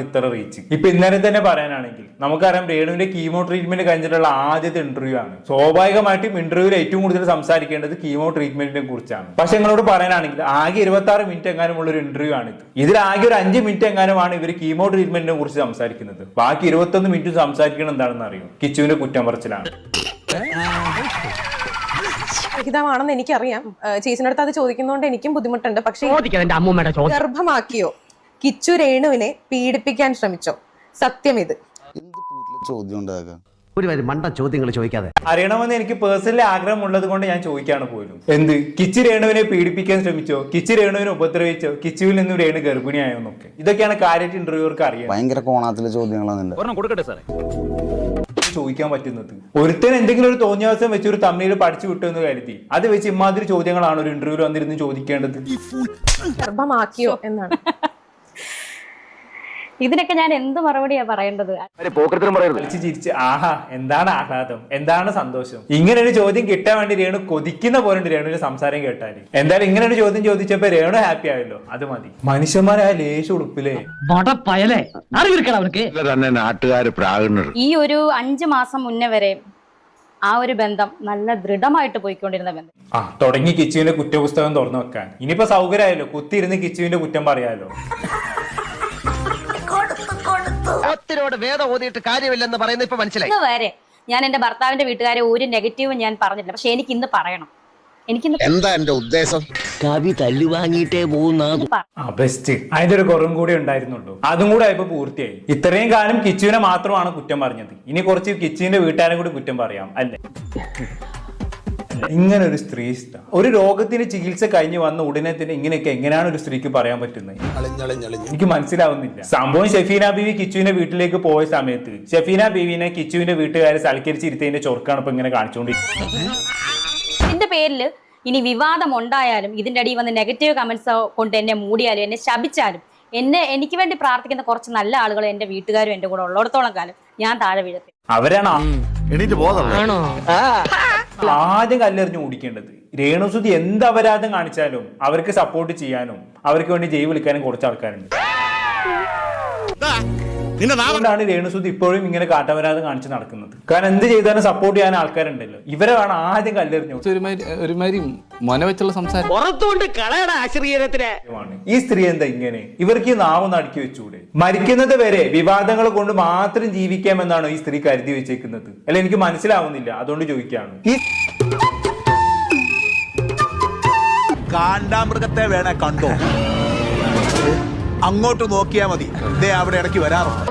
ഇത്ര റീച്ച്. ഇപ്പൊ ഇന്നലെ തന്നെ പറയാനാണെങ്കിൽ നമുക്കറിയാം രേണുവിന്റെ കീമോ ട്രീറ്റ്മെന്റ് കഴിഞ്ഞിട്ടുള്ള ആദ്യത്തെ ഇന്റർവ്യൂ ആണ്. സ്വാഭാവികമായിട്ടും ഇന്റർവ്യൂവിൽ ഏറ്റവും കൂടുതൽ സംസാരിക്കേണ്ടത് കീമോ ട്രീറ്റ്മെന്റിനെ കുറിച്ചാണ്. പക്ഷെ നിങ്ങളോട് പറയാനാണെങ്കിൽ ആകെ 26 മിനിറ്റ് എങ്ങാനും ഉള്ള ഒരു ഇന്റർവ്യൂ ആണ് ഇത്. ഇതിൽ ആകെ ഒരു 5 മിനിറ്റ് എങ്ങാനുമാണ് ഇവർ കീമോ ട്രീറ്റ്മെന്റിനെ കുറിച്ച് സംസാരിക്കുന്നത്. ബാക്കി 21 മിനിറ്റ് സംസാരിക്കണം എന്താണെന്ന് അറിയോ? കിച്ചുവിന്റെ കുറ്റം പറച്ചിലാണ്. ഹിതമാണെന്ന് എനിക്കറിയാം. ചേച്ചിന്റെ അടുത്ത് അത് ചോദിക്കുന്നതുകൊണ്ട് എനിക്കും ബുദ്ധിമുട്ടുണ്ട്. പക്ഷെ ഗർഭമാക്കിയോ? കിച്ചു രേണുവിനെ പീഡിപ്പിക്കാൻ ശ്രമിച്ചോ? സത്യം ഇത് ഒരു മണ്ട ചോദ്യങ്ങൾ ചോദിക്കാതെ അറിയണമെന്ന് എനിക്ക് പേഴ്സണലി ആഗ്രഹമുള്ളത് കൊണ്ട് ഞാൻ ചോദിക്കാണ് പോലും. എന്ത് കിച്ചു രേണുവിനെ പീഡിപ്പിക്കാൻ ശ്രമിച്ചോ? കിച്ചു രേണുവിനെ ഉപദ്രവിച്ചോ? കിച്ചുവിൽ നിന്നും രേണു ഗർഭിണിയായോ എന്നൊക്കെ ഇതൊക്കെയാണ് കാര്യമായിട്ട് ഇന്റർവ്യൂവർക്ക് അറിയാം. ഭയങ്കര കോണാത്തിലെ ചോദ്യങ്ങളാണ് ചോദിക്കാൻ പറ്റുന്നത്. ഒരുത്തൻ എന്തെങ്കിലും ഒരു തോന്നിയാസം വെച്ച് ഒരു തമ്മിൽ പഠിച്ചു വിട്ടു എന്ന് കരുതി അത് വെച്ച് ഇമാതിരി ചോദ്യങ്ങളാണ് ഒരു ഇന്റർവ്യൂവിൽ വന്നിരുന്ന് ചോദിക്കേണ്ടത്. ഗർഭമാക്കിയോ എന്നാണ്. ഇതിനൊക്കെ ഞാൻ എന്ത് മറുപടിയാ പറയേണ്ടത്? ചിരിച്ച് ആഹാ എന്താണ് ആഹ്ലാദം, എന്താണ് സന്തോഷം. ഇങ്ങനെ ഒരു ചോദ്യം കിട്ടാൻ വേണ്ടി രേണു കൊതിക്കുന്ന പോലെ രേണുവിന്റെ സംസാരം കേട്ടാല്. എന്തായാലും ഇങ്ങനെ ഒരു ചോദ്യം ചോദിച്ചപ്പോ രേണു ഹാപ്പി ആയല്ലോ, അത് മതി. മനുഷ്യന്മാരായ ലേശ ഉടുപ്പില്ലേ ഈ ഒരു 5 മാസം മുന്നേ വരെ ആ ഒരു ബന്ധം നല്ല ദൃഢമായിട്ട് പോയിക്കൊണ്ടിരുന്ന ബന്ധം തുടങ്ങി കിച്ചുവിന്റെ കുറ്റപുസ്തകം തുറന്നു വെക്കാൻ. ഇനിയിപ്പോ സൗകര്യമായല്ലോ, കുത്തിയിരുന്ന് കിച്ചുവിന്റെ കുറ്റം പറയാലോ. വേദം ഓതിയിട്ട് കാര്യമില്ലെന്ന് പറയുന്നത് ഇപ്പൊ മനസ്സിലായി. ഇന്ന് വരെ ഞാൻ എന്റെ ഭർത്താവിന്റെ വീട്ടുകാരെ ഒരു നെഗറ്റീവ് ഞാൻ പറഞ്ഞിട്ടില്ല. പക്ഷെ എനിക്ക് ഇന്ന് പറയണം. എന്താ എന്റെ ഉദ്ദേശം? കവി തല്ലുവാങ്ങിയിട്ടേ പോകുന്ന ബെസ്റ്റ്. അതിന്റെ ഒരു കുറവും കൂടി ഉണ്ടായിരുന്നുള്ളൂ. അതും കൂടെ ആയപ്പോ പൂർത്തിയായി. ഇത്രയും കാലം കിച്ചുവിനെ മാത്രമാണ് കുറ്റം പറഞ്ഞത്. ഇനി കുറച്ച് കിച്ചുവിന്റെ വീട്ടുകാരെ കൂടി കുറ്റം പറയാം അല്ലേ? ഇങ്ങനെ ഒരു സ്ത്രീ ഒരു രോഗത്തിന് ചികിത്സ കഴിഞ്ഞ് വന്ന ഉടനെ തന്നെ ഇങ്ങനെയൊക്കെ എങ്ങനെയാണ് ഒരു സ്ത്രീക്ക് പറയാൻ പറ്റുന്നത്? എനിക്ക് മനസ്സിലാവുന്നില്ല. സംഭവം ഷെഫീന ബീവി കിച്ചുവിന്റെ വീട്ടിലേക്ക് പോയ സമയത്ത് ഷെഫീന ബീവിനെ കിച്ചുവിന്റെ വീട്ടുകാരെ സൽക്കരിച്ചിരുത്തതിന്റെ ചൊർക്കാണ് ഇപ്പൊ ഇങ്ങനെ കാണിച്ചുകൊണ്ടിരിക്കുന്നത്. ഇതിന്റെ പേരിൽ ഇനി വിവാദം ഉണ്ടായാലും ഇതിന്റെ അടിയിൽ വന്ന് നെഗറ്റീവ് കമന്റ്സ് കൊണ്ട് എന്നെ മൂടിയാലും എന്നെ ശപിച്ചാലും എനിക്ക് വേണ്ടി പ്രാർത്ഥിക്കുന്ന കുറച്ച് നല്ല ആളുകൾ എന്റെ വീട്ടുകാരും എന്റെ കൂടെ ഉള്ളിടത്തോളം കാലം ഞാൻ താഴെ വീഴത്തില്ല. അവരാണ് ആദ്യം കല്ലെറിഞ്ഞ് ഓടിക്കേണ്ടത്. രേണുസുതി എന്ത് അപരാധം കാണിച്ചാലും അവർക്ക് സപ്പോർട്ട് ചെയ്യാനും അവർക്ക് വേണ്ടി ജയ് വിളിക്കാനും കുറച്ച് ആൾക്കാരുണ്ട്. അതുകൊണ്ടാണ് രേണുസുതി ഇപ്പോഴും ഇങ്ങനെ കാട്ടപരാധം കാണിച്ച് നടക്കുന്നത്. കാരണം എന്ത് ചെയ്താലും സപ്പോർട്ട് ചെയ്യാൻ ആൾക്കാരുണ്ടല്ലോ. ഇവരെ വേണം ആദ്യം കല്ലെറിഞ്ഞു. ഈ സ്ത്രീ എന്താ ഇങ്ങനെ? ഇവർക്ക് ഈ നാവൊന്ന് അടുക്കി വെച്ചൂടെ? മരിക്കുന്നത് വരെ വിവാദങ്ങൾ കൊണ്ട് മാത്രം ജീവിക്കാമെന്നാണോ ഈ സ്ത്രീ കരുതി വെച്ചേക്കുന്നത്? അല്ല, എനിക്ക് മനസ്സിലാവുന്നില്ല. അതുകൊണ്ട് ചോദിക്കുകയാണ്. ഈ കാണ്ടാമൃഗത്തെ വേണേ കണ്ടോ, അങ്ങോട്ട് നോക്കിയാ മതി. അവിടെ ഇടയ്ക്ക് വരാറുണ്ട്.